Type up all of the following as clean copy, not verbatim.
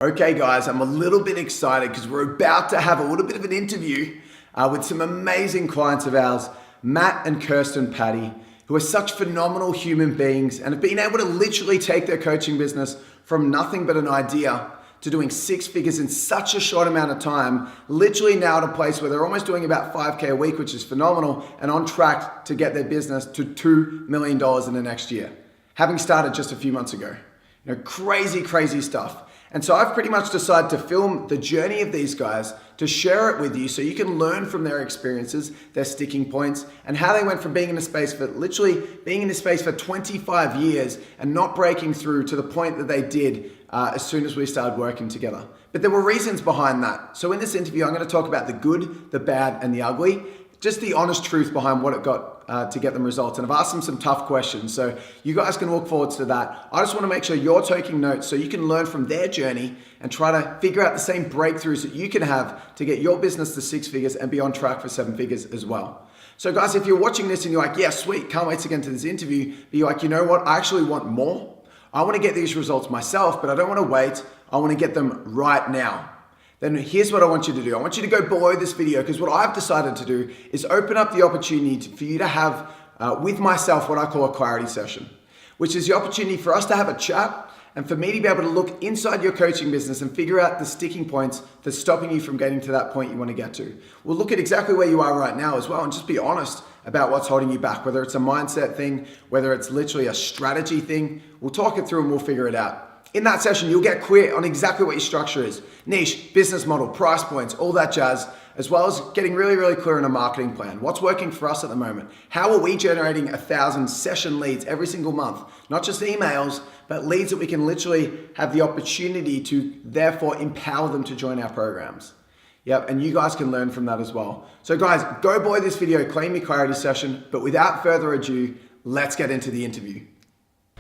Okay guys, I'm a little bit excited because we're about to have a little bit of an interview with some amazing clients of ours, Matt and Kirsten who are such phenomenal human beings and have been able to literally take their coaching business from nothing but an idea to doing 6 figures in such a short amount of time, literally now at a place where they're almost doing about 5K a week, which is phenomenal, and on track to get their business to $2 million in the next year, having started just a few months ago. Crazy stuff. And so I've pretty much decided to film the journey of these guys to share it with you so you can learn from their experiences, their sticking points, and how they went from being in the space for literally being in this space for 25 years and not breaking through to the point that they did as soon as we started working together. But there were reasons behind that. So in this interview, I'm going to talk about the good, the bad, and the ugly, just the honest truth behind what it got to get them results. And I've asked them some tough questions, so you guys can look forward to that. I just want to make sure you're taking notes so you can learn from their journey and try to figure out the same breakthroughs that you can have to get your business to 6 figures and be on track for 7 figures as well. So guys, if you're watching this and you're like, yeah, sweet, can't wait to get into this interview, but you're like, you know what, I actually want more. I want to get these results myself, but I don't want to wait. I want to get them right now. Then here's what I want you to do. I want you to go below this video because what I've decided to do is open up the opportunity for you to have with myself what I call a clarity session, which is the opportunity for us to have a chat and for me to be able to look inside your coaching business and figure out the sticking points that's stopping you from getting to that point you want to get to. We'll look at exactly where you are right now as well and just be honest about what's holding you back, whether it's a mindset thing, whether it's literally a strategy thing. We'll talk it through and we'll figure it out. In that session, you'll get clear on exactly what your structure is. Niche, business model, price points, all that jazz, as well as getting really clear on a marketing plan. What's working for us at the moment? How are we generating 1,000 session leads every single month? Not just emails, but leads that we can literally have the opportunity to therefore empower them to join our programs. Yep, and you guys can learn from that as well. So guys, go below this video, claim your clarity session, but without further ado, let's get into the interview.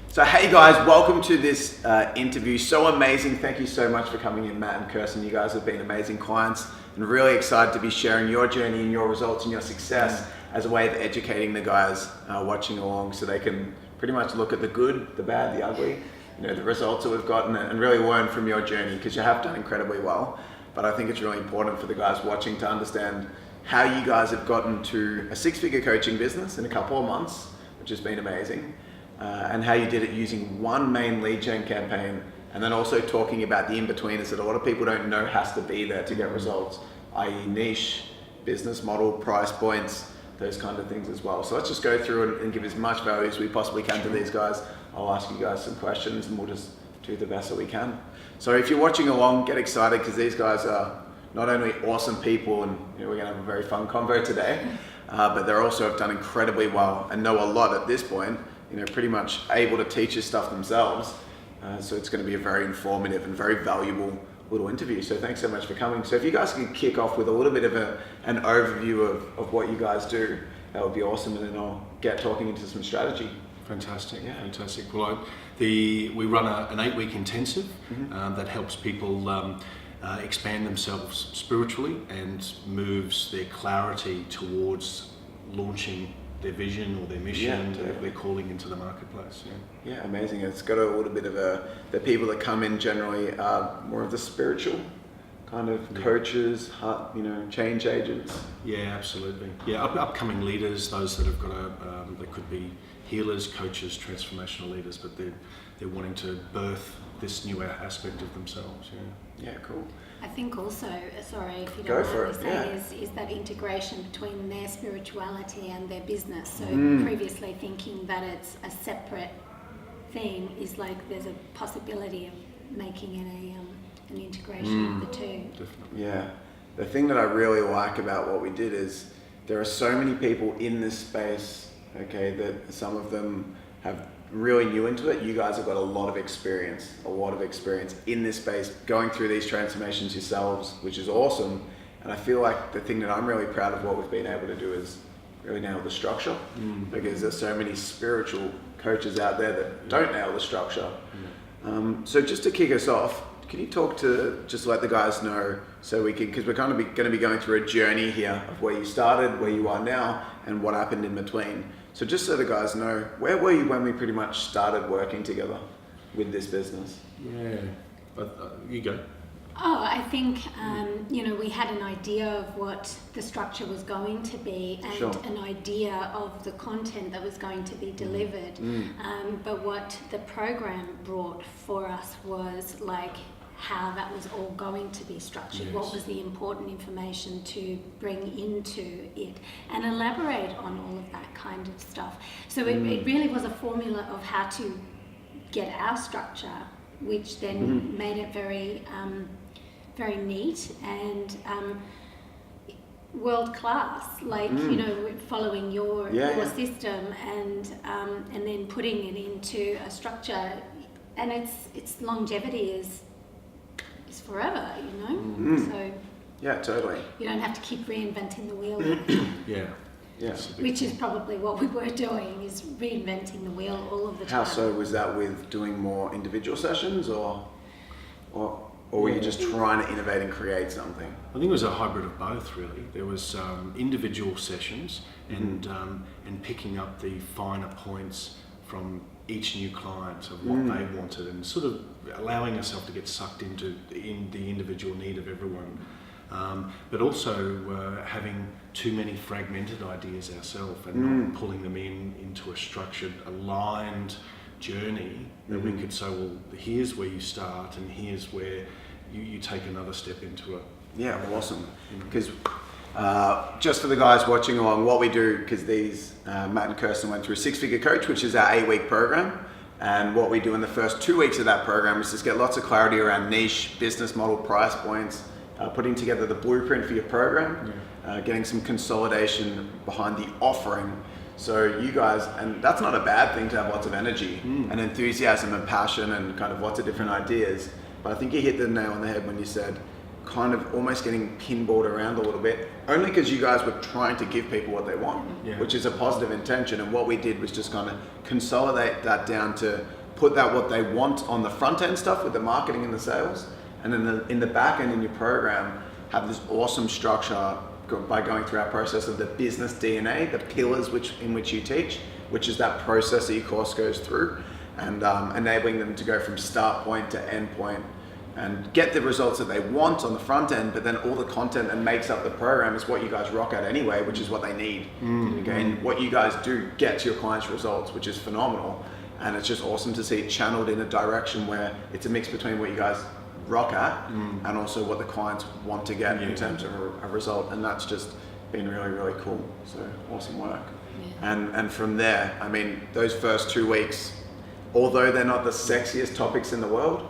So hey guys, welcome to this interview. So amazing. Thank you so much for coming in, Matt and Kirsten. You guys have been amazing clients and really excited to be sharing your journey and your results and your success as a way of educating the guys watching along so they can pretty much look at the good, the bad, the ugly, the results that we've gotten and really learn from your journey because you have done incredibly well. But I think it's really important for the guys watching to understand how you guys have gotten to a 6-figure coaching business in a couple of months, which has been amazing. And how you did it using one main lead gen campaign and then also talking about the in-betweeners that a lot of people don't know has to be there to get results, i.e. niche, business model, price points, those kind of things as well. So let's just go through and give as much value as we possibly can to these guys. I'll ask you guys some questions and we'll just do the best that we can. So if you're watching along, get excited because these guys are not only awesome people and we're going to have a very fun convo today, but they also have done incredibly well and know a lot at this point. Pretty much able to teach us stuff themselves. So it's going to be a very informative and very valuable little interview. So thanks so much for coming. So if you guys can kick off with a little bit of an overview of what you guys do, that would be awesome. And then I'll get talking into some strategy. Fantastic, yeah. Fantastic. Well, we run an 8-week intensive that helps people expand themselves spiritually and moves their clarity towards launching their vision or their mission, their calling into the marketplace. Yeah, amazing. It's got a little bit of the people that come in generally are more of the spiritual kind of coaches, change agents. Yeah, absolutely. Yeah, upcoming leaders, those that have got they could be healers, coaches, transformational leaders, but they're wanting to birth this new aspect of themselves. Yeah, cool. I think also, sorry if you don't mind me saying, is that integration between their spirituality and their business. So previously thinking that it's a separate thing is like there's a possibility of making it an integration of the two. Definitely. Yeah. The thing that I really like about what we did is there are so many people in this space, that some of them have really new into it. You guys have got a lot of experience in this space, going through these transformations yourselves, which is awesome. And I feel like the thing that I'm really proud of what we've been able to do is really nail the structure because there's so many spiritual coaches out there that don't nail the structure. So just to kick us off, can you talk to, just let the guys know so we can, because we're going to be going through a journey here of where you started, where you are now, and what happened in between. So just so the guys know, where were you when we pretty much started working together with this business? Yeah. You go. Oh, I think, we had an idea of what the structure was going to be and an idea of the content that was going to be delivered. But what the program brought for us was like how that was all going to be structured, what was the important information to bring into it, and elaborate on all of that kind of stuff. So it really was a formula of how to get our structure, which then made it very very neat and world class, like following your system and then putting it into a structure, and its longevity is forever, So yeah, totally. you don't have to keep reinventing the wheel. Which is probably what we were doing, is reinventing the wheel all of the time. How so? Was that with doing more individual sessions, or were you just trying to innovate and create something? I think it was a hybrid of both, really. There was individual sessions and picking up the finer points from each new client of what they wanted, and sort of allowing ourselves to get sucked into the individual need of everyone. But also having too many fragmented ideas ourselves and not pulling them into a structured, aligned journey that we could say, well, here's where you start and here's where you take another step into it. Yeah, awesome. Because just for the guys watching along, what we do, because these Matt and Kirsten went through Six Figure Coach, which is our 8-week program. And what we do in the first 2 weeks of that program is just get lots of clarity around niche, business model, price points, putting together the blueprint for your program, getting some consolidation behind the offering. So you guys, and that's not a bad thing to have lots of energy and enthusiasm and passion and kind of lots of different ideas. But I think you hit the nail on the head when you said kind of almost getting pinballed around a little bit, only because you guys were trying to give people what they want, which is a positive intention. And what we did was just kind of consolidate that down to put that what they want on the front end stuff with the marketing and the sales. And then in the back end in your program, have this awesome structure by going through our process of the business DNA, the pillars in which you teach, which is that process that your course goes through, and enabling them to go from start point to end point and get the results that they want on the front end, but then all the content that makes up the program is what you guys rock at anyway, which is what they need. Okay, and what you guys do gets your clients results, which is phenomenal. And it's just awesome to see it channeled in a direction where it's a mix between what you guys rock at and also what the clients want to get in terms of a result, and that's just been really, really cool. So awesome work. And from there, I mean, those first 2 weeks, although they're not the sexiest topics in the world,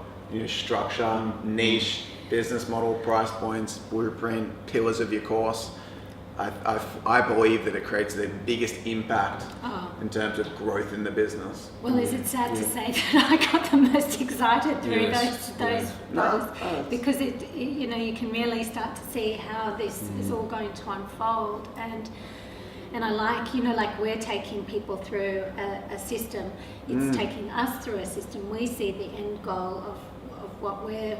structure, niche, business model, price points, blueprint, pillars of your course, I believe that it creates the biggest impact in terms of growth in the business. Well, is it sad to say that I got the most excited through those because it you can really start to see how this is all going to unfold, and I like we're taking people through a system. It's taking us through a system. We see the end goal of what we're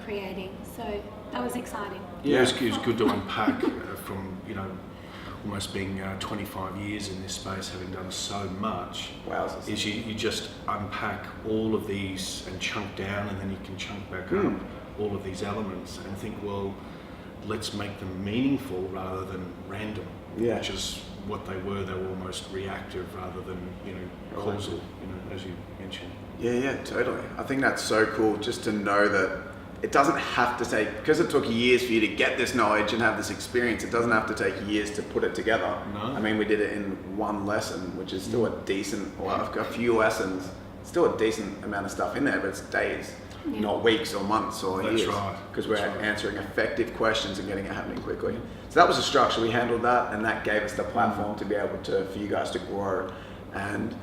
creating. So that was exciting. Yeah, it was good to unpack from almost being 25 years in this space, having done so much. Wow. Is you just unpack all of these and chunk down, and then you can chunk back up all of these elements and think, well, let's make them meaningful rather than random. Which is what they were. They were almost reactive rather than causal. As you mentioned. Yeah, totally. I think that's so cool just to know that it doesn't have to take, because it took years for you to get this knowledge and have this experience, it doesn't have to take years to put it together. No. I mean, we did it in one lesson, which is still a decent, a few lessons, still a decent amount of stuff in there, but it's days, not weeks or months or years. That's right. Because we're answering effective questions and getting it happening quickly. So that was a structure, we handled that, and that gave us the platform to be able to, for you guys to grow. And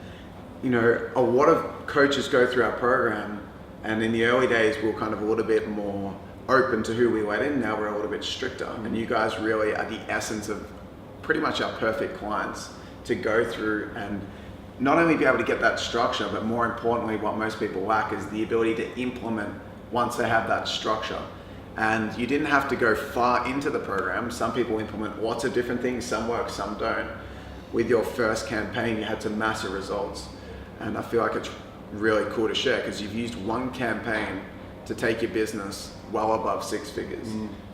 a lot of coaches go through our program, and in the early days we were kind of a little bit more open to who we let in. Now we're a little bit stricter, and you guys really are the essence of pretty much our perfect clients to go through and not only be able to get that structure, but more importantly, what most people lack is the ability to implement once they have that structure. And you didn't have to go far into the program. Some people implement lots of different things, some work, some don't. With your first campaign, you had some massive results. And I feel like it's really cool to share because you've used one campaign to take your business well above 6 figures,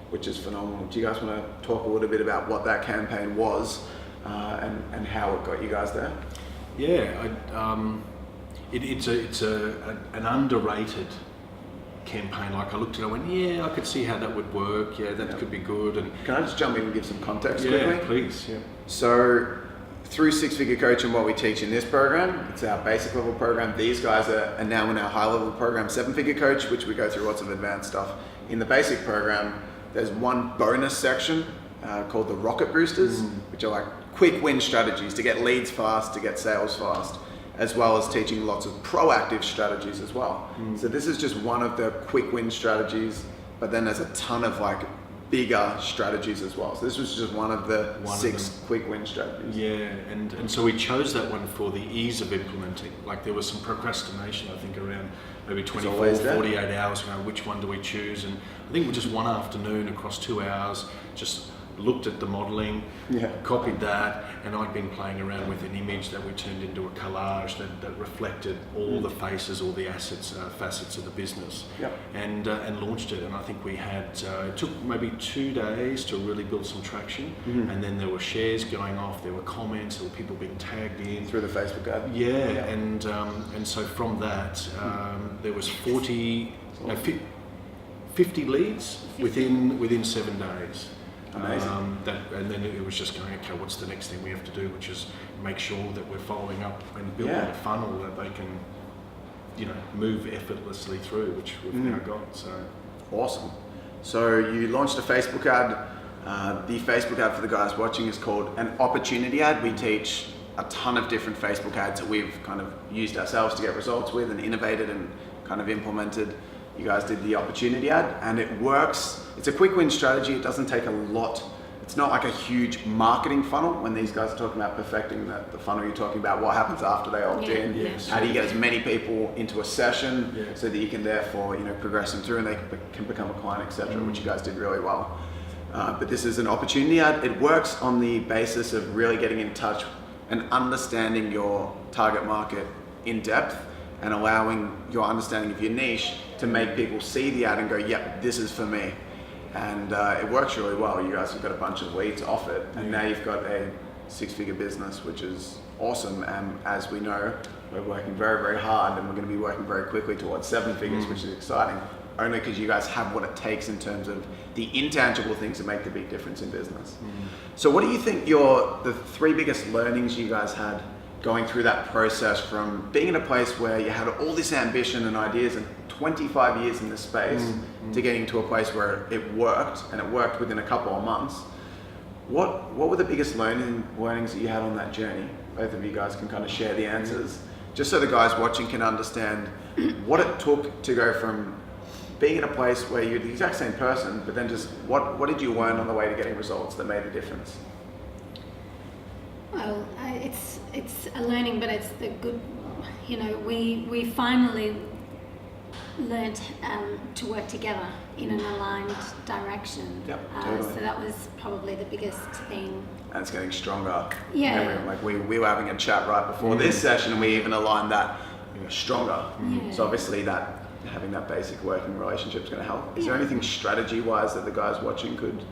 which is phenomenal. Do you guys want to talk a little bit about what that campaign was and how it got you guys there? Yeah, it's an underrated campaign. Like I looked at it, I went, yeah, I could see how that would work. Yeah, that could be good. And can I just jump in and give some context quickly? Yeah, please. Yeah. So through 6 Figure Coaching, what we teach in this program, it's our basic level program. These guys are now in our high level program, 7 Figure Coach, which we go through lots of advanced stuff. In the basic program, there's one bonus section called the Rocket Boosters, which are like quick win strategies to get leads fast, to get sales fast, as well as teaching lots of proactive strategies as well. So this is just one of the quick win strategies, but then there's a ton of like bigger strategies as well. So this was just one of the 6 quick win strategies. Yeah, and so we chose that one for the ease of implementing. Like there was some procrastination, I think, around maybe 24, 48 hours ago, which one do we choose? And I think just one afternoon across 2 hours, just looked at the modelling, copied that, and I'd been playing around with an image that we turned into a collage that reflected all the faces, all the assets, facets of the business, and launched it. And I think we had, it took maybe 2 days to really build some traction, and then there were shares going off, there were comments, there were people being tagged in. Through the Facebook ad? Yeah, and so from that, there was 50 leads within 7 days. Amazing. And then it was just going, okay, what's the next thing we have to do, which is make sure that we're following up and building a funnel that they can, move effortlessly through, which we've now got. So awesome. So you launched a Facebook ad. The Facebook ad for the guys watching is called an opportunity ad. We teach a ton of different Facebook ads that we've kind of used ourselves to get results with and innovated and kind of implemented. You guys did the opportunity ad and it works. It's a quick win strategy. It doesn't take a lot. It's not like a huge marketing funnel when these guys are talking about perfecting the funnel. You're talking about what happens after they opt in. Yes. How do you get as many people into a session so that you can therefore progress them through and they can become a client, etc., which you guys did really well. But this is an opportunity ad. It works on the basis of really getting in touch and understanding your target market in depth and allowing your understanding of your niche to make people see the ad and go, yep, this is for me. And it works really well. You guys have got a bunch of leads off it, and now you've got a 6-figure business, which is awesome. And as we know, we're working very, very hard, and we're going to be working very quickly towards 7 figures, which is exciting, only because you guys have what it takes in terms of the intangible things that make the big difference in business. So what do you think the 3 biggest learnings you guys had going through that process from being in a place where you had all this ambition and ideas and 25 years in this space to getting to a place where it worked, and it worked within a couple of months? What were the biggest learnings that you had on that journey? Both of you guys can kind of share the answers, just so the guys watching can understand what it took to go from being in a place where you're the exact same person, but then just what did you learn on the way to getting results that made a difference? Well, it's a learning, but it's the good, we finally learned to work together in an aligned direction. Totally. So that was probably the biggest thing. And it's getting stronger. Yeah. Like we were having a chat right before this session, and we even aligned that stronger. So obviously having that basic working relationship is going to help. Is there anything strategy-wise that the guys watching could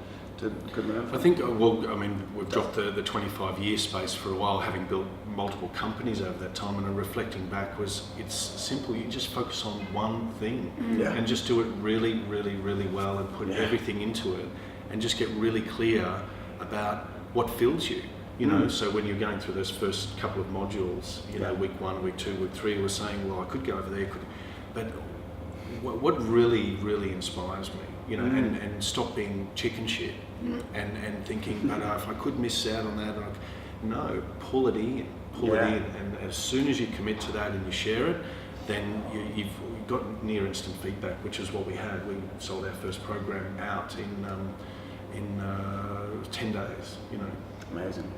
learn from? I think, we've dropped the 25-year space for a while, having built multiple companies over that time, and reflecting back it's simple. You just focus on one thing and just do it really, really, really well, and put everything into it, and just get really clear about what fills you. So when you're going through those first couple of modules, week 1, week 2, week 3, we're saying, well, I could go over there, but what really, really inspires me, and stop being chicken shit and thinking, but if I could miss out on that, no, pull it in, and as soon as you commit to that and you share it, then you've got near instant feedback, which is what we had. We sold our first program out in 10 days. Amazing.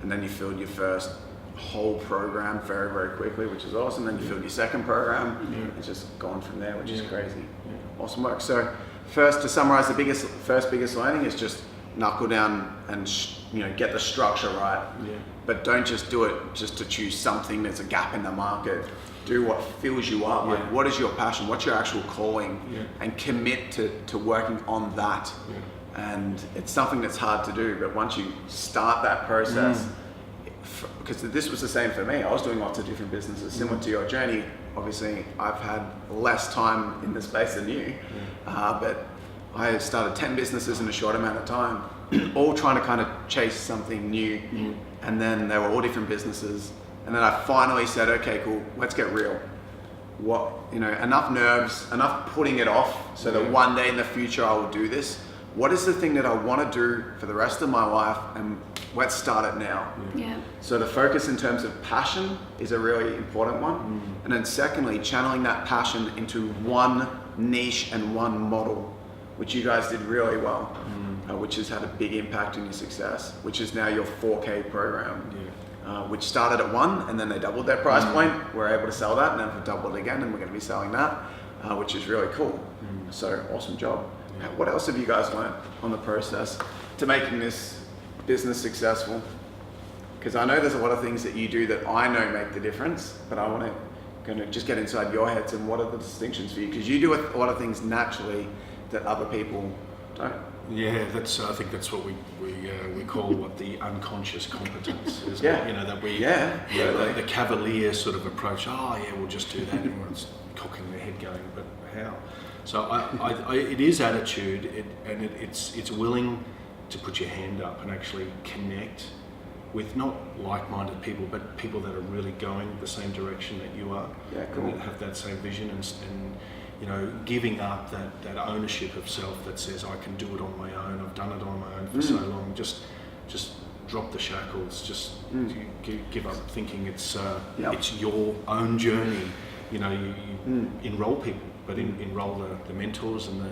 And then you filled your first whole program very, very quickly, which is awesome. Then you filled your second program. It's just gone from there, which is crazy. Awesome work. So first, to summarize, the first biggest learning is just knuckle down and get the structure right. But don't just do it just to choose something that's a gap in the market. do what fills you up. Yeah. Like, what is your passion? What's your actual calling? Yeah. And commit to working on that. Yeah. And it's something that's hard to do, but once you start that process, because this was the same for me. I was doing lots of different businesses, similar to your journey. Obviously, I've had less time in the space than you, but I started 10 businesses in a short amount of time, all trying to kind of chase something new. And then they were all different businesses. And then I finally said, okay, cool, let's get real. What, enough nerves, enough putting it off so that one day in the future I will do this. What is the thing that I want to do for the rest of my life, and let's start it now. So the focus in terms of passion is a really important one. And then secondly, channeling that passion into one niche and one model, which you guys did really well, which has had a big impact on your success, which is now your 4K program, which started at 1 and then they doubled their price point. We're able to sell that, and then we've doubled it again, and we're going to be selling that, which is really cool. So awesome job. What else have you guys learned on the process to making this business successful? Because I know there's a lot of things that you do that I know make the difference, but I want to kind of just get inside your heads and what are the distinctions for you? Because you do a lot of things naturally that other people don't. Yeah, I think that's what we call the unconscious competence, isn't Yeah. it? That we Totally. the cavalier sort of approach. We'll just do that. Everyone's cocking their head, going, but how? So it is attitude, and it's willing to put your hand up and actually connect with not like-minded people, but people that are really going the same direction that you are. Yeah, cool. And that have that same vision, and giving up that ownership of self that says I can do it on my own. I've done it on my own for so long. Just drop the shackles. Just give up thinking it's your own journey. You enroll people, but enroll the mentors and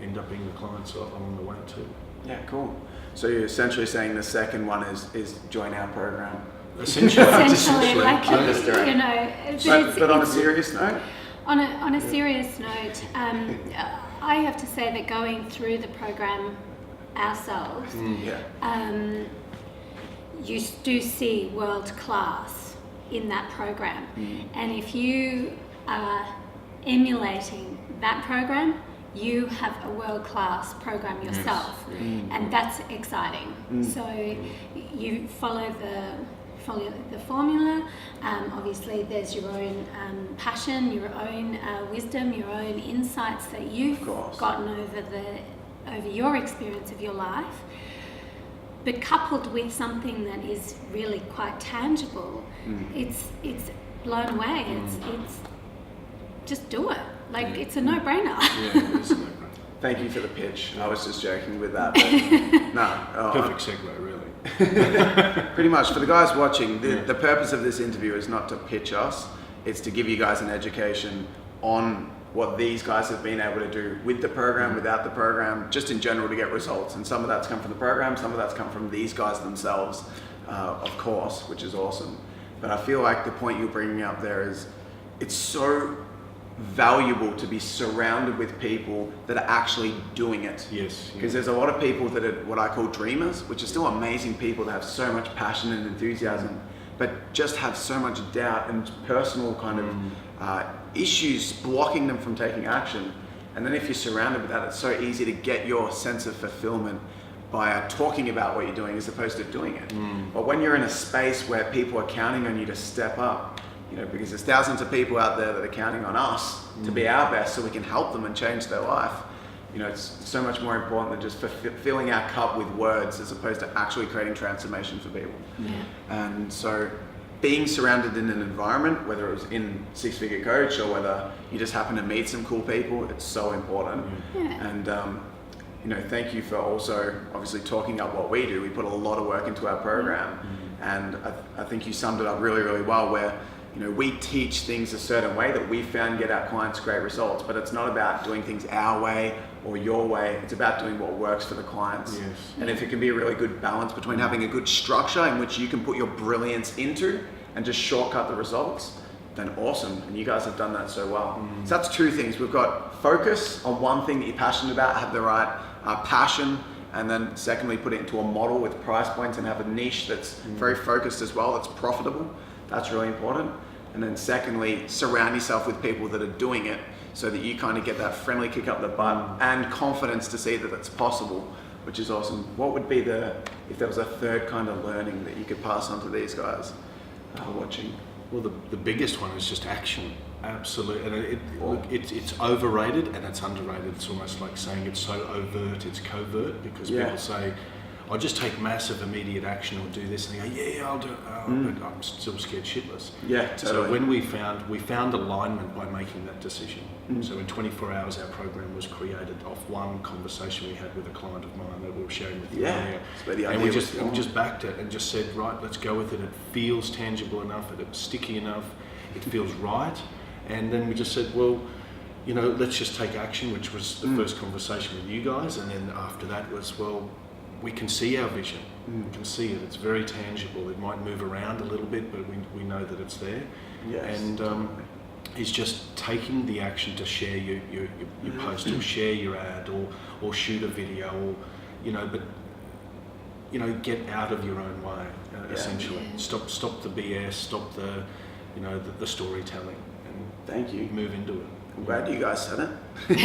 end up being the clients along the way too. Yeah, cool. So you're essentially saying the second one is join our program. Essentially, But on a serious note. On a serious note, I have to say that going through the program ourselves, you do see world class in that program, and if you are emulating that program, you have a world-class program yourself, and that's exciting. So you follow the formula. Obviously there's your own passion, your own wisdom, your own insights that you've gotten over your experience of your life, but coupled with something that is really quite tangible. It's blown away. It's just do it. It's a no-brainer. Yeah, it is a no-brainer. Thank you for the pitch. I was just joking with that. But Perfect segue, really. Pretty much. For the guys watching, the purpose of this interview is not to pitch us. It's to give you guys an education on what these guys have been able to do with the program, without the program, just in general to get results. And some of that's come from the program, some of that's come from these guys themselves, of course, which is awesome. But I feel like the point you're bringing up there is it's so valuable to be surrounded with people that are actually doing it. Yes. Because there's a lot of people that are what I call dreamers, which are still amazing people that have so much passion and enthusiasm, but just have so much doubt and personal kind of issues blocking them from taking action. And then if you're surrounded with that, it's so easy to get your sense of fulfillment by talking about what you're doing as opposed to doing it. But when you're in a space where people are counting on you to step up, because there's thousands of people out there that are counting on us to be our best so we can help them and change their life. It's so much more important than just filling our cup with words as opposed to actually creating transformation for people. And so being surrounded in an environment, whether it was in Six Figure Coach or whether you just happen to meet some cool people, it's so important. And thank you for also obviously talking up what we do. We put a lot of work into our program, and I think you summed it up really, really well, where we teach things a certain way that we found get our clients great results, but it's not about doing things our way or your way. It's about doing what works for the clients. And if it can be a really good balance between having a good structure in which you can put your brilliance into and just shortcut the results, then awesome. And you guys have done that so well. So that's two things. We've got focus on one thing that you're passionate about, have the right passion, and then secondly, put it into a model with price points and have a niche that's very focused as well, that's profitable. That's really important. And then secondly, surround yourself with people that are doing it so that you kind of get that friendly kick up the butt and confidence to see that it's possible, which is awesome. What would be if there was a third kind of learning that you could pass on to these guys watching? Well, the biggest one is just action. Absolutely. And it's overrated and it's underrated. It's almost like saying it's so overt, it's covert, because people say, I'll just take massive immediate action or do this, and they go, yeah, I'll do it, but I'm still scared shitless. Yeah, totally. So when we found alignment by making that decision. So in 24 hours, our program was created off one conversation we had with a client of mine that we were sharing with you earlier. And we just backed it and just said, right, let's go with it. It feels tangible enough, it's sticky enough, it feels right. And then we just said, well, let's just take action, which was the first conversation with you guys. And then after that was, well, we can see our vision. We can see it. It's very tangible. It might move around a little bit, but we know that it's there. Yes, and it's just taking the action to share your post or share your ad or shoot a video or, get out of your own way, essentially. Yeah. Stop the BS, stop the, the storytelling. Thank you. Move into it. I'm glad you guys said it.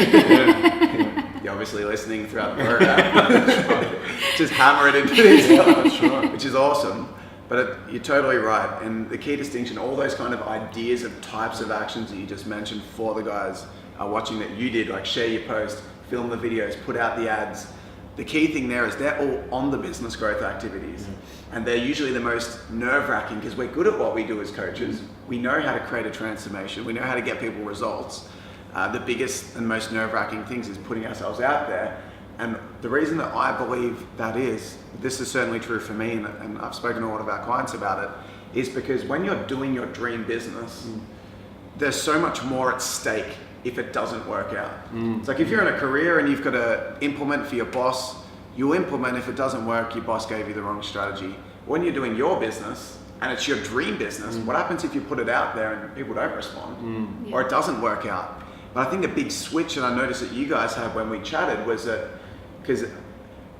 You're obviously listening throughout the program. Just hammer it into these guys, which is awesome. But you're totally right. And the key distinction, all those kind of ideas of types of actions that you just mentioned for the guys watching that you did, like share your post, film the videos, put out the ads. The key thing there is they're all on the business growth activities. And they're usually the most nerve-wracking because we're good at what we do as coaches. We know how to create a transformation. We know how to get people results. The biggest and most nerve-wracking things is putting ourselves out there. And the reason that I believe that is, this is certainly true for me, and I've spoken to a lot of our clients about it, is because when you're doing your dream business, there's so much more at stake if it doesn't work out. It's like if you're in a career and you've got to implement for your boss, you'll implement. If it doesn't work, your boss gave you the wrong strategy. When you're doing your business and it's your dream business, what happens if you put it out there and people don't respond or it doesn't work out? But I think a big switch, and I noticed that you guys had when we chatted, was that, because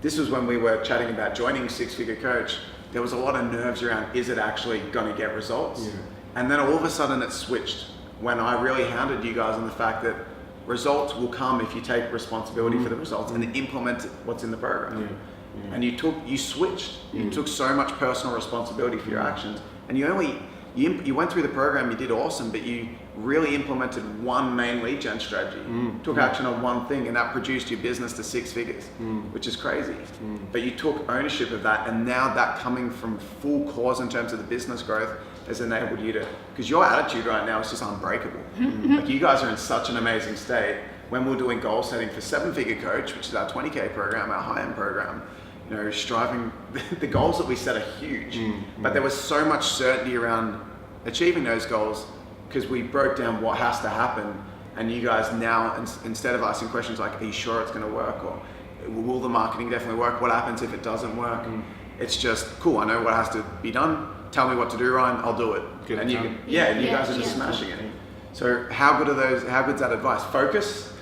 this was when we were chatting about joining Six Figure Coach, there was a lot of nerves around, is it actually going to get results? And then all of a sudden it switched when I really hounded you guys on the fact that results will come if you take responsibility for the results and implement what's in the program. And you switched. You took so much personal responsibility for your actions, and you went through the program, you did awesome, but you really implemented one main lead gen strategy, took action on one thing, and that produced your business to 6 figures, which is crazy. But you took ownership of that, and now that coming from full cause in terms of the business growth has enabled you to, because your attitude right now is just unbreakable. Like you guys are in such an amazing state. When we're doing goal setting for 7 Figure Coach, which is our 20K program, our high-end program, striving, the goals that we set are huge, but there was so much certainty around achieving those goals because we broke down what has to happen. And you guys now, instead of asking questions like, are you sure it's going to work? Or will the marketing definitely work? What happens if it doesn's work? It's just, cool, I know what has to be done. Tell me what to do, Ryan, I'll do it. And you guys are just smashing it. So how good's that advice? Focus,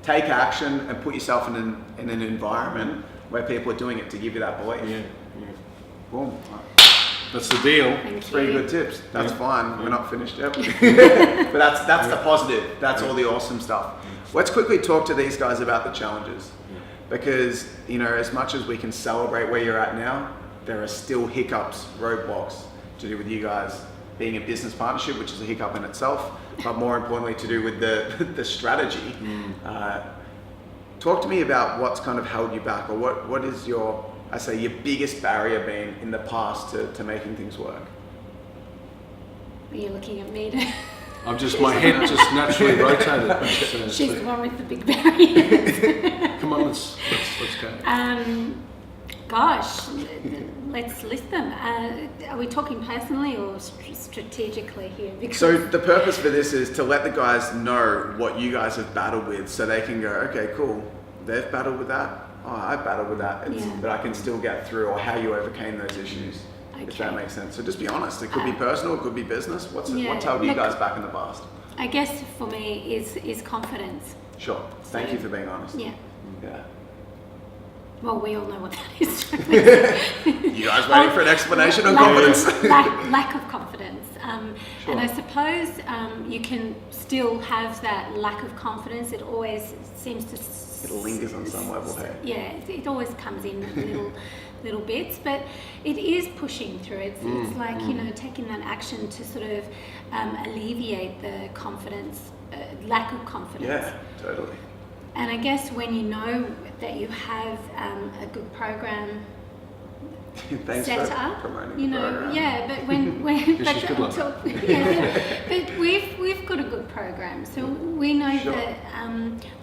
take action, and put yourself in an environment where people are doing it to give you that belief. Boom. That's the deal. Three good tips. That's fine. We're not finished yet. But that's the positive. That's all the awesome stuff. Let's quickly talk to these guys about the challenges. Because, as much as we can celebrate where you're at now, there are still hiccups, roadblocks to do with you guys being a business partnership, which is a hiccup in itself, but more importantly to do with the strategy. Talk to me about what's kind of held you back, or what is your biggest barrier been in the past to making things work? Are you looking at me? My head just naturally rotated. She's the one with the big barriers. Come on, let's go. Gosh, let's list them. Are we talking personally or strategically here? Because so the purpose for this is to let the guys know what you guys have battled with, so they can go, okay, cool, they've battled with that. Oh, I battled with that, but I can still get through, or how you overcame those issues, if that makes sense. So just be honest. It could be personal, it could be business. What's held you guys back in the past? I guess for me is confidence. Sure. Thank you for being honest. Yeah. Yeah. Well, we all know what that is. You guys waiting for an explanation on confidence? Lack of confidence. And I suppose you can still have that lack of confidence. It always seems to... It lingers on some level, hey? Yeah, it always comes in little bits, but it is pushing through. It's like, you know, taking that action to sort of alleviate the confidence, lack of confidence. Yeah, totally. And I guess when you know that you have a good program Thanks set for up, promoting you the know, program. yeah, but when but we've got a good program, so we know that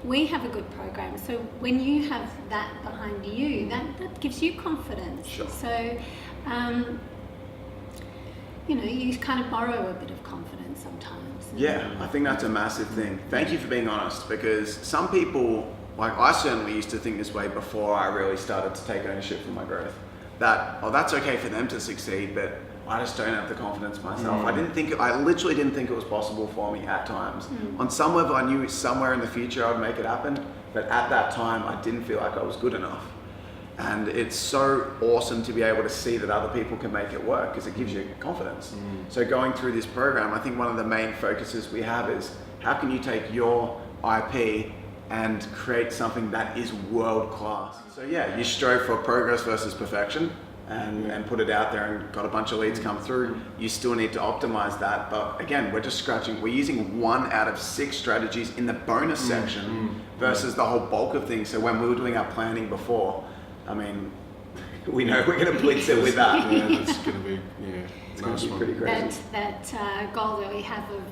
we have a good program. So when you have that behind you, that gives you confidence. Sure. So you know, you kind of borrow a bit of confidence sometimes. Yeah, I think that's a massive thing. Thank you for being honest, because some people, like I certainly used to think this way before I really started to take ownership for my growth. That, oh, that's okay for them to succeed, but I just don't have the confidence myself. I literally didn't think it was possible for me at times. On some level, I knew somewhere in the future I would make it happen, but at that time, I didn't feel like I was good enough. And it's so awesome to be able to see that other people can make it work, because it gives you confidence. So going through this program, I think one of the main focuses we have is how can you take your IP and create something that is world class. So yeah, you strive for progress versus perfection and put it out there and got a bunch of leads come through. You still need to optimize that. But again, we're just scratching, we're using 1 out of 6 strategies in the bonus section versus the whole bulk of things. So when we were doing our planning before, I mean, we know we're going to blitz it with that. Yeah, that's going to be, it's going to be pretty crazy. That goal that we have of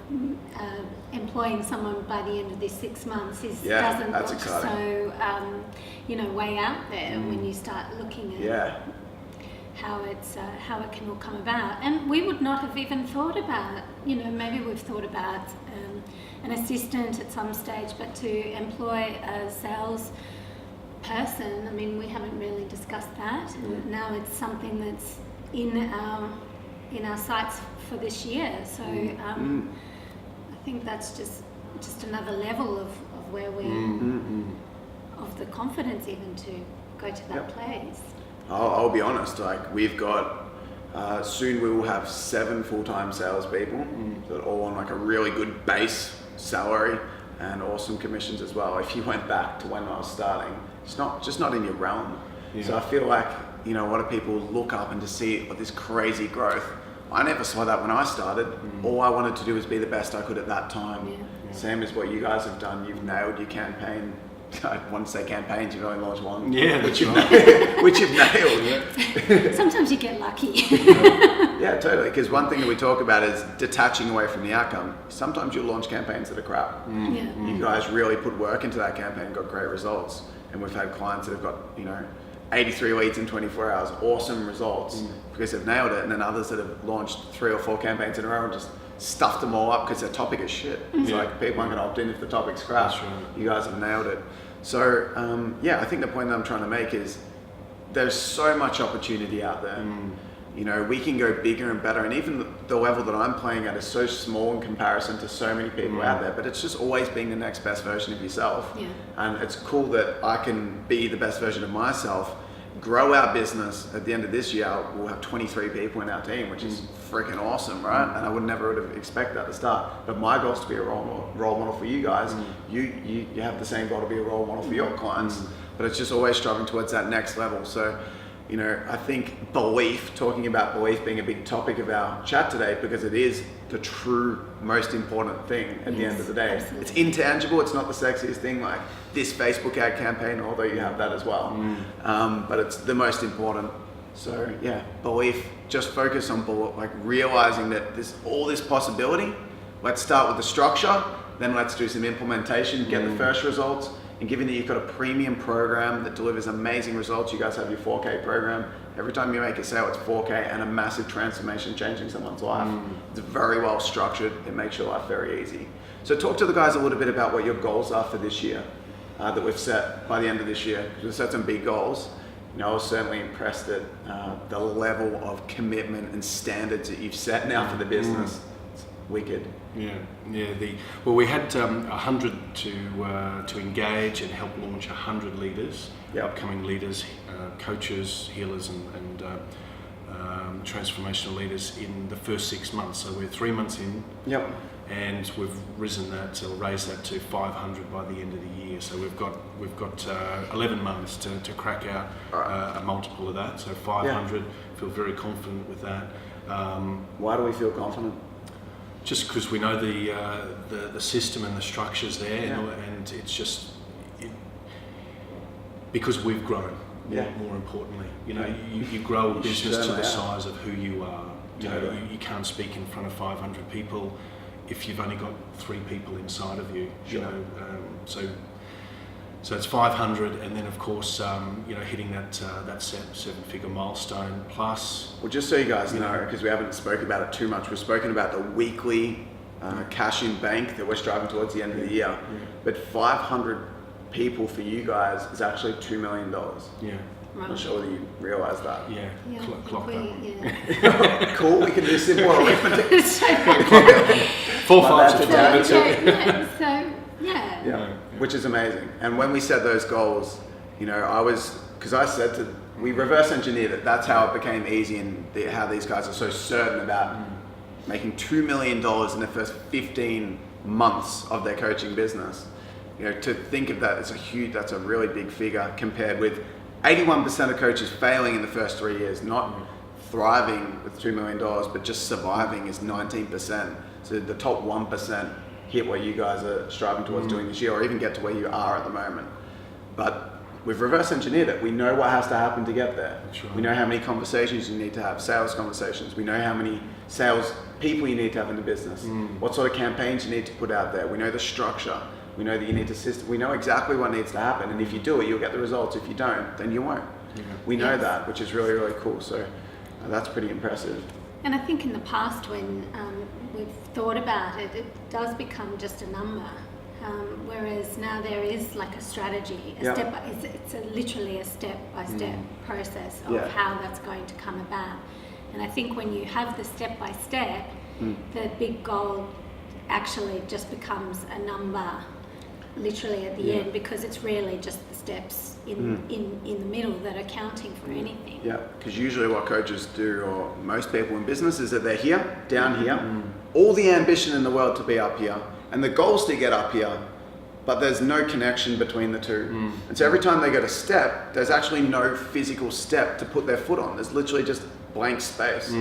employing someone by the end of this 6 months doesn't that's look exciting. so you know, way out there when you start looking at how it can all come about. And we would not have even thought about, you know, maybe we've thought about an assistant at some stage, but to employ a sales person, I mean, we haven't really discussed that. Now it's something that's in our sights for this year. So I think that's just another level of where we're of the confidence even to go to that place. I'll be honest, like we've got soon we will have 7 full-time salespeople that are all on like a really good base salary and awesome commissions as well. If you went back to when I was starting, it's not in your realm. So I feel like, you know, a lot of people look up and to see this crazy growth. I never saw that when I started. All I wanted to do was be the best I could at that time. Same as what you guys have done. You've nailed your campaign. I want to say campaigns, you've only launched 1. Yeah, which you've nailed. Sometimes you get lucky. Yeah, totally. Because one thing that we talk about is detaching away from the outcome. Sometimes you'll launch campaigns that are crap. You guys really put work into that campaign and got great results. And we've had clients that have got, you know, 83 leads in 24 hours, awesome results because they've nailed it. And then others that have launched 3 or 4 campaigns in a row and just stuffed them all up because their topic is shit. It's like people aren't going to opt in if the topic's crap. That's right. You guys have nailed it. So yeah, I think the point that I'm trying to make is there's so much opportunity out there. You know, we can go bigger and better, and even the level that I'm playing at is so small in comparison to so many people out there, but it's just always being the next best version of yourself. And it's cool that I can be the best version of myself, grow our business. At the end of this year, we'll have 23 people in our team, which is freaking awesome, right? And I would never have expected that to start. But my goal is to be a role model for you guys. You have the same goal to be a role model for your clients, but it's just always striving towards that next level. So, you know, I think belief, talking about belief being a big topic of our chat today, because it is the true most important thing at the end of the day. Absolutely. It's intangible, it's not the sexiest thing like this Facebook ad campaign, although you have that as well. But it's the most important. So yeah, belief, just focus on like realizing that there's all this possibility. Let's start with the structure, then let's do some implementation, get the first results. And given that you've got a premium program that delivers amazing results, you guys have your 4K program. Every time you make a sale, it's 4K and a massive transformation changing someone's life. It's very well structured. It makes your life very easy. So talk to the guys a little bit about what your goals are for this year that we've set by the end of this year. We've set some big goals. You know, I was certainly impressed at the level of commitment and standards that you've set now for the business. It's wicked. Well, we had 100 to engage and help launch 100 leaders, upcoming leaders, coaches, healers, and transformational leaders in the first 6 months. So we're 3 months in, and we've raised that to 500 by the end of the year. So we've got 11 months to crack out a multiple of that. So 500. Feel very confident with that. Why do we feel confident? Just because we know the system and the structures there, and it's just because we've grown. More importantly, you grow a business to the size of who you are. You can't speak in front of 500 people if you've only got 3 people inside of you. So it's 500, and then of course, hitting that 7-figure milestone plus. Well, just so you guys know, because we haven't spoken about it too much, we've spoken about the weekly cash in bank that we're striving towards the end of the year. But 500 people for you guys is actually $2 million. Right. I'm not sure whether you realise that. Clock that. Cool, we can do simple arithmetic. 4 5 Which is amazing. And when we set those goals, we reverse engineered it. That's how it became easy, and how these guys are so certain about making $2 million in the first 15 months of their coaching business. To think of that, that's a really big figure compared with 81% of coaches failing in the first 3 years, not thriving with $2 million, but just surviving is 19%. So the top 1% hit what you guys are striving towards doing this year, or even get to where you are at the moment. But we've reverse engineered it. We know what has to happen to get there. Right. We know how many conversations you need to have, sales conversations. We know how many sales people you need to have in the business, what sort of campaigns you need to put out there. We know the structure. We know that you need to system. We know exactly what needs to happen, and if you do it, you'll get the results. If you don't, then you won't. We know that, which is really, really cool. So that's pretty impressive. And I think in the past, when we've thought about it, it does become just a number. Whereas now there is like a strategy, it's literally a step-by-step process of how that's going to come about. And I think when you have the step-by-step, the big goal actually just becomes a number literally at the end, because it's really just the steps in the middle that are counting for anything. Yeah, because usually what coaches do, or most people in business, is that they're here, down here, all the ambition in the world to be up here, and the goals to get up here, but there's no connection between the two. And so every time they go to step, there's actually no physical step to put their foot on. There's literally just blank space.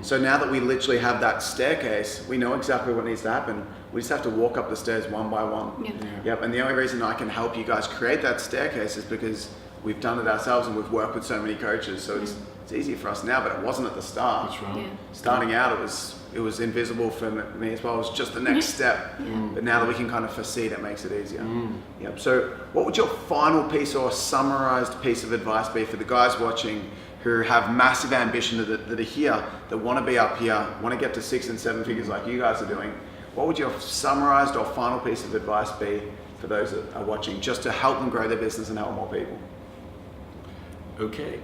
So now that we literally have that staircase, we know exactly what needs to happen. We just have to walk up the stairs one by one. And the only reason I can help you guys create that staircase is because we've done it ourselves, and we've worked with so many coaches. So it's easier for us now, but it wasn't at the start. That's right. Starting out, it was invisible for me as well. It was just the next step. But now that we can kind of foresee it, it makes it easier. So what would your final piece or summarized piece of advice be for the guys watching who have massive ambition that are here, that want to be up here, want to get to 6 and 7 figures like you guys are doing? What would your summarized or final piece of advice be for those that are watching, just to help them grow their business and help more people? Okay.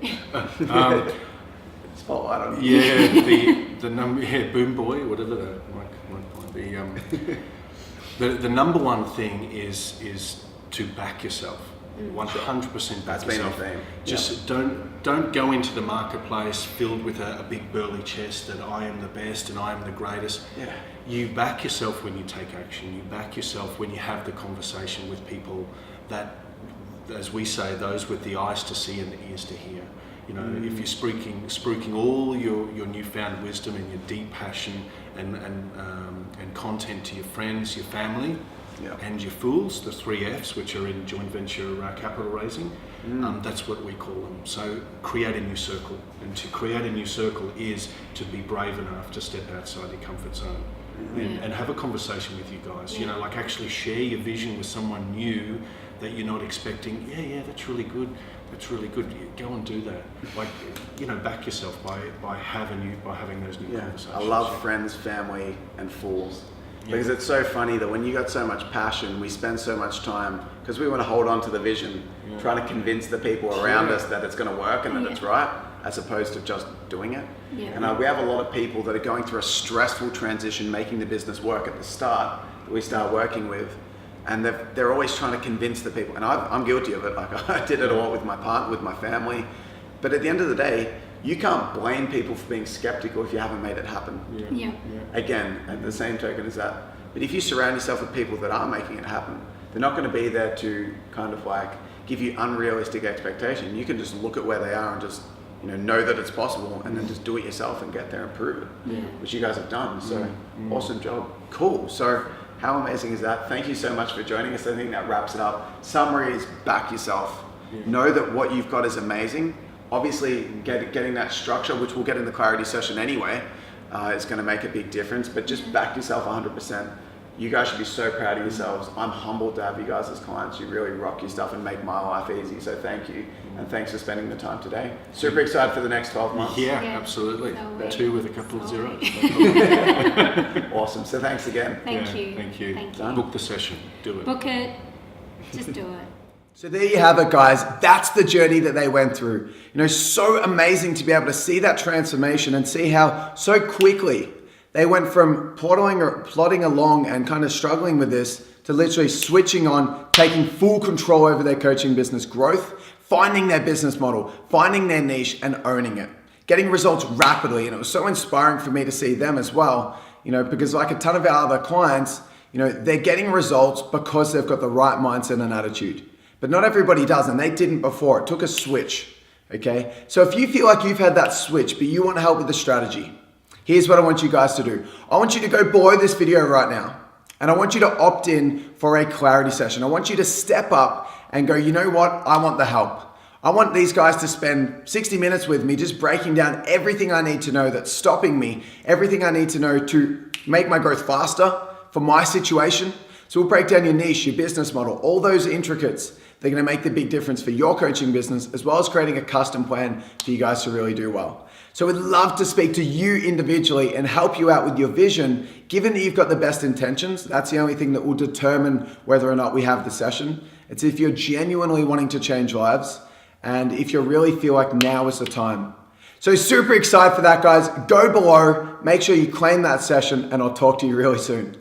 Spotlight on you. The number, boom boy, whatever that might be. The number one thing is to back yourself. 100% back yourself. Been a theme. Just don't go into the marketplace filled with a big burly chest that I am the best and I am the greatest. You back yourself when you take action. You back yourself when you have the conversation with people that, as we say, those with the eyes to see and the ears to hear. If you're spruiking all your newfound wisdom and your deep passion and content to your friends, your family, and your fools, the 3 Fs, which are in joint venture capital raising, that's what we call them. So create a new circle, and to create a new circle is to be brave enough to step outside your comfort zone and have a conversation with you guys. Like actually share your vision with someone new that you're not expecting. That's really good. That's really good. Go and do that. Back yourself by having those new conversations. I love friends, family, and fools. Because it's so funny that when you got so much passion, we spend so much time, because we want to hold on to the vision, trying to convince the people around us that it's going to work and that it's right, as opposed to just doing it. And we have a lot of people that are going through a stressful transition, making the business work at the start, that we start working with. And they're always trying to convince the people. And I'm guilty of it. Like I did it a lot with my partner, with my family. But at the end of the day, you can't blame people for being skeptical if you haven't made it happen. Yeah. Again, at the same token as that. But if you surround yourself with people that are making it happen, they're not going to be there to kind of like give you unrealistic expectation. You can just look at where they are and just know that it's possible, and then just do it yourself and get there and prove it, which you guys have done. So awesome job. Cool. So how amazing is that? Thank you so much for joining us. I think that wraps it up. Summary is back yourself. Know that what you've got is amazing. Obviously, getting that structure, which we'll get in the clarity session anyway, is going to make a big difference. But just back yourself 100%. You guys should be so proud of yourselves. I'm humbled to have you guys as clients. You really rock your stuff and make my life easy. So thank you. And thanks for spending the time today. Super excited for the next 12 months. Yeah, absolutely. 2 with a couple of zeros. Awesome. So thanks again. Thank you. Thank you. Thank you. Book the session. Do it. Book it. Just do it. So there you have it, guys. That's the journey that they went through. So amazing to be able to see that transformation and see how so quickly they went from plodding along and kind of struggling with this to literally switching on, taking full control over their coaching business growth, finding their business model, finding their niche and owning it, getting results rapidly. And it was so inspiring for me to see them as well, because like a ton of our other clients, they're getting results because they've got the right mindset and attitude. But not everybody does, and they didn't before. It took a switch, okay? So if you feel like you've had that switch, but you want to help with the strategy, here's what I want you guys to do. I want you to go below this video right now, and I want you to opt in for a clarity session. I want you to step up and go, you know what? I want the help. I want these guys to spend 60 minutes with me just breaking down everything I need to know that's stopping me, everything I need to know to make my growth faster for my situation. So we'll break down your niche, your business model, all those intricates. They're going to make the big difference for your coaching business, as well as creating a custom plan for you guys to really do well. So we'd love to speak to you individually and help you out with your vision. Given that you've got the best intentions, that's the only thing that will determine whether or not we have the session. It's if you're genuinely wanting to change lives and if you really feel like now is the time. So super excited for that, guys. Go below, make sure you claim that session, and I'll talk to you really soon.